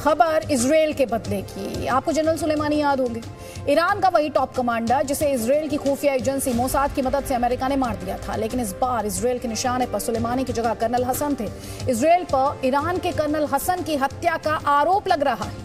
खबर इजराइल के बदले की। आपको जनरल सुलेमानी याद होंगे, ईरान का वही टॉप कमांडर जिसे इजराइल की खुफिया एजेंसी मोसाद की मदद से अमेरिका ने मार दिया था। लेकिन इस बार इजराइल के निशाने पर सुलेमानी की जगह कर्नल हसन थे। इजराइल पर ईरान के कर्नल हसन की हत्या का आरोप लग रहा है।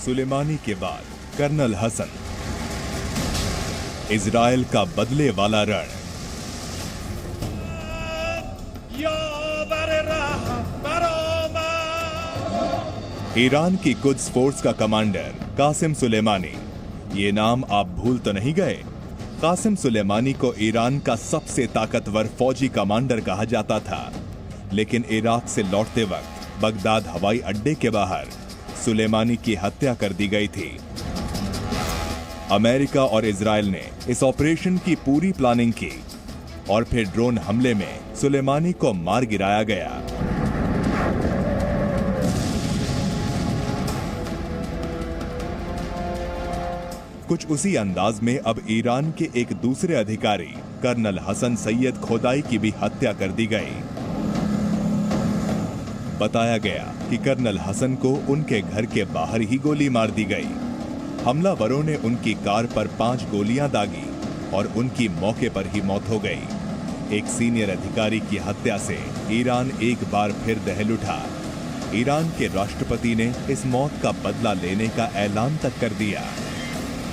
सुलेमानी के बाद कर्नल हसन, इजराइल का बदले वाला रण। ईरान की कुद्स फोर्स का कमांडर कासिम सुलेमानी। ये नाम आप भूल तो नहीं गए? कासिम सुलेमानी को ईरान का सबसे ताकतवर फौजी कमांडर कहा जाता था। लेकिन इराक से लौटते वक्त बगदाद हवाई अड्डे के बाहर सुलेमानी की हत्या कर दी गई थी। अमेरिका और इजराइल ने इस ऑपरेशन की पूरी प्लानिंग की और फिर ड्रोन हमले में सुलेमानी को मार गिराया गया। कुछ उसी अंदाज में अब ईरान के एक दूसरे अधिकारी कर्नल हसन सैयद खोदाई की भी हत्या कर दी गई। बताया गया कि कर्नल हसन को उनके घर के बाहर ही गोली मार दी गई। हमलावरों ने उनकी कार पर 5 गोलियां दागी और उनकी मौके पर ही मौत हो गई। एक सीनियर अधिकारी की हत्या से ईरान एक बार फिर दहल उठा। ईरान के राष्ट्रपति ने इस मौत का बदला लेने का ऐलान तक कर दिया।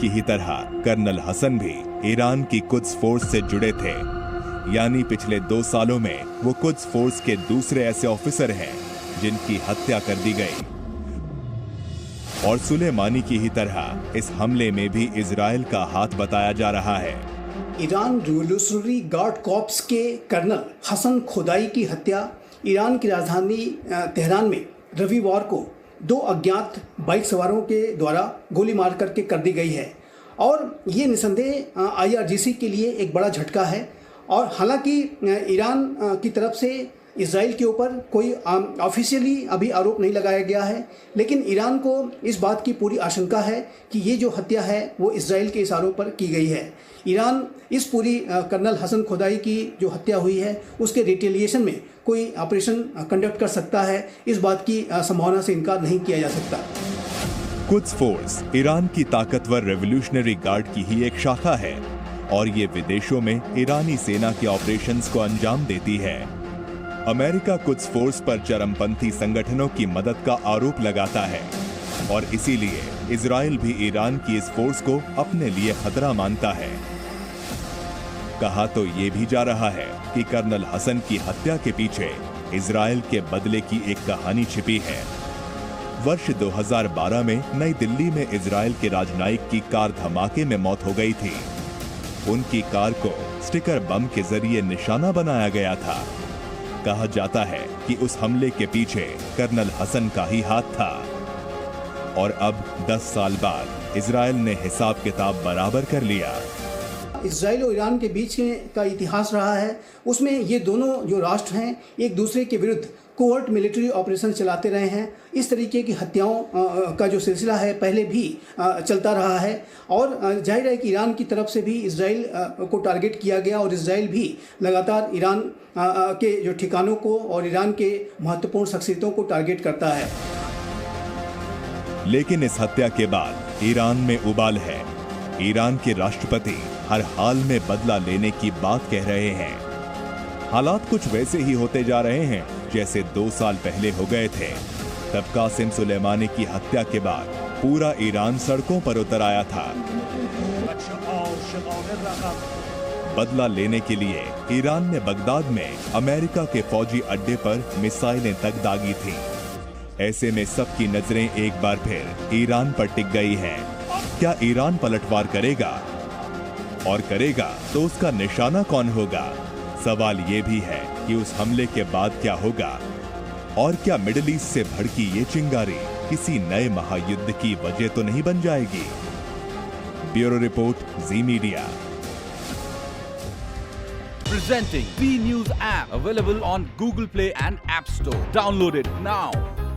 की ही तरह कर्नल हसन भी ईरान की कुद्स फोर्स से जुड़े थे। यानी पिछले 2 सालों में वो कुद्स फोर्स के दूसरे ऐसे ऑफिसर हैं जिनकी हत्या कर दी गई। और सुलेमानी की ही तरह इस हमले में भी इजराइल का हाथ बताया जा रहा है। ईरान रिवोल्यूशनरी गार्ड कॉर्प्स के कर्नल हसन खोदाई की हत्या ईरान की राजधानी तेहरान में रविवार को 2 अज्ञात बाइक सवारों के द्वारा गोली मार करके कर दी गई है। और ये निसंदेह IRGC के लिए एक बड़ा झटका है। और हालांकि ईरान की तरफ से इजराइल के ऊपर कोई ऑफिशियली अभी आरोप नहीं लगाया गया है, लेकिन ईरान को इस बात की पूरी आशंका है कि ये जो हत्या है वो इजराइल के इशारों पर की गई है। ईरान इस पूरी कर्नल हसन खोदाई की जो हत्या हुई है उसके रिटेलिएशन में कोई ऑपरेशन कंडक्ट कर सकता है। इस बात की संभावना से इनकार नहीं किया जा सकता। कुद्स फोर्स ईरान की ताकतवर रेवोल्यूशनरी गार्ड की ही एक शाखा है और ये विदेशों में ईरानी सेना के ऑपरेशंस को अंजाम देती है। अमेरिका कुद्स फोर्स पर चरमपंथी संगठनों की मदद का आरोप लगाता है और इसीलिए इजराइल भी ईरान की इस फोर्स को अपने लिए खतरा मानता है। कहा तो ये भी जा रहा है कि कर्नल हसन की हत्या के पीछे इजराइल के बदले की एक कहानी छिपी है। वर्ष 2012 में नई दिल्ली में इजराइल के राजनयिक की कार धमाके में मौत हो गई थी। उनकी कार को स्टिकर बम के जरिए निशाना बनाया गया था। कहा जाता है कि उस हमले के पीछे कर्नल हसन का ही हाथ था। और अब 10 साल बाद इजराइल ने हिसाब किताब बराबर कर लिया। इजराइल और ईरान के बीच का इतिहास रहा है, उसमें ये दोनों जो राष्ट्र हैं एक दूसरे के विरुद्ध कोवर्ट मिलिट्री ऑपरेशन चलाते रहे हैं। इस तरीके की हत्याओं का जो सिलसिला है पहले भी चलता रहा है। और जाहिर है कि ईरान की तरफ से भी इजराइल को टारगेट किया गया और इजराइल भी लगातार ईरान के जो ठिकानों को और ईरान के महत्वपूर्ण शख्सियतों को टारगेट करता है। लेकिन इस हत्या के बाद ईरान में उबाल है। ईरान के राष्ट्रपति हर हाल में बदला लेने की बात कह रहे हैं। हालात कुछ वैसे ही होते जा रहे हैं जैसे 2 साल पहले हो गए थे। तब कासिम सुलेमानी की हत्या के बाद पूरा ईरान सड़कों पर उतर आया था। बदला लेने के लिए ईरान ने बगदाद में अमेरिका के फौजी अड्डे पर मिसाइलें तक दागी थी। ऐसे में सबकी नजरें एक बार फिर ईरान पर टिक गई हैं। क्या ईरान पलटवार करेगा? और करेगा तो उसका निशाना कौन होगा? सवाल ये भी है कि उस हमले के बाद क्या होगा और क्या मिडिल ईस्ट से भड़की ये चिंगारी किसी नए महायुद्ध की वजह तो नहीं बन जाएगी। Bureau report, ji media. Presenting B News app, available on Google Play and App Store. Download it now.